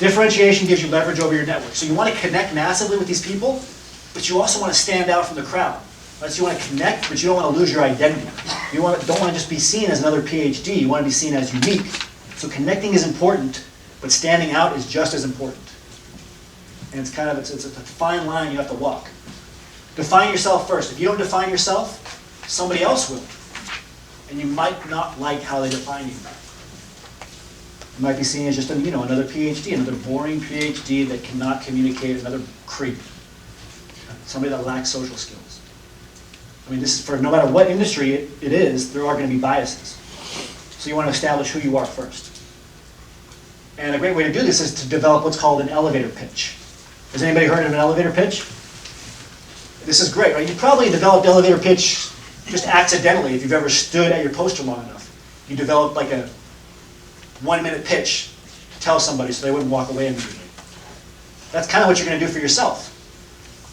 Differentiation gives you leverage over your network. So you want to connect massively with these people, but you also want to stand out from the crowd. Right? So you want to connect, but you don't want to lose your identity. You don't want to just be seen as another PhD. You want to be seen as unique. So connecting is important, but standing out is just as important. And it's kind of it's a fine line you have to walk. Define yourself first. If you don't define yourself, somebody else will. And you might not like how they define you. You might be seen as just another PhD, another boring PhD that cannot communicate, another creep. Somebody that lacks social skills. I mean, this is for no matter what industry it is, there are going to be biases. So you want to establish who you are first. And a great way to do this is to develop what's called an elevator pitch. Has anybody heard of an elevator pitch? This is great, right? You probably developed elevator pitch just accidentally if you've ever stood at your poster long enough. You developed like a 1-minute pitch to tell somebody so they wouldn't walk away immediately. That's kind of what you're going to do for yourself.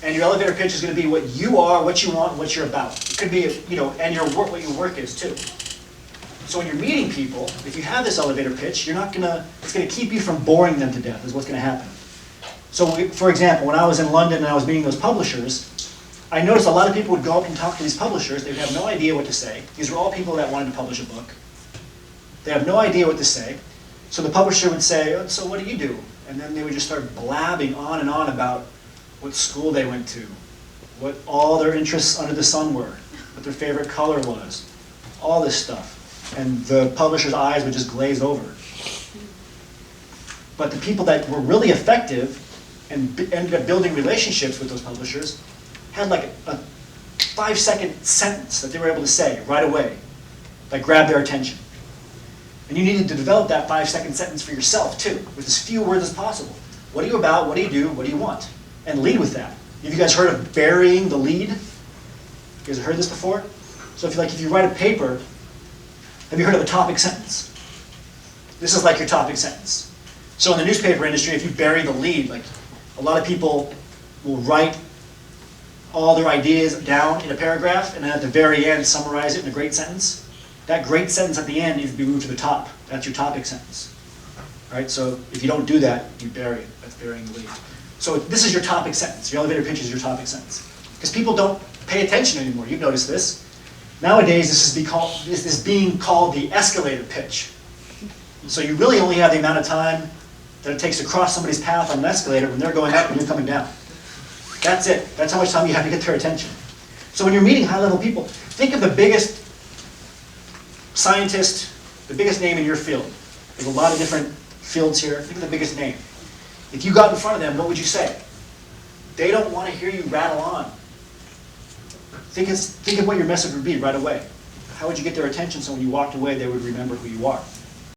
And your elevator pitch is going to be what you are, what you want, and what you're about. It could be, and your work, what your work is too. So when you're meeting people, if you have this elevator pitch, it's going to keep you from boring them to death, is what's going to happen. So for example, when I was in London and I was meeting those publishers, I noticed a lot of people would go up and talk to these publishers. They would have no idea what to say. These were all people that wanted to publish a book. They have no idea what to say. So the publisher would say, "Oh, so what do you do?" And then they would just start blabbing on and on about what school they went to, what all their interests under the sun were, what their favorite color was, all this stuff. And the publisher's eyes would just glaze over. But the people that were really effective and ended up building relationships with those publishers had like a 5-second sentence that they were able to say right away that grabbed their attention. And you needed to develop that 5-second sentence for yourself too, with as few words as possible. What are you about? What do you do? What do you want? And lead with that. Have you guys heard of burying the lead? You guys have heard this before? So if you write a paper, have you heard of a topic sentence? This is like your topic sentence. So in the newspaper industry, if you bury the lead, like a lot of people will write all their ideas down in a paragraph and then at the very end summarize it in a great sentence. That great sentence at the end needs to be moved to the top. That's your topic sentence. Right? So if you don't do that, you bury it. That's burying the lead. So this is your topic sentence. Your elevator pitch is your topic sentence. Because people don't pay attention anymore. You've noticed this. Nowadays, this is being called the escalator pitch. So you really only have the amount of time that it takes to cross somebody's path on an escalator when they're going up and you're coming down. That's it. That's how much time you have to get their attention. So when you're meeting high-level people, think of the biggest scientist, the biggest name in your field. There's a lot of different fields here. Think of the biggest name. If you got in front of them, what would you say? They don't want to hear you rattle on. Think of what your message would be right away. How would you get their attention so when you walked away, they would remember who you are?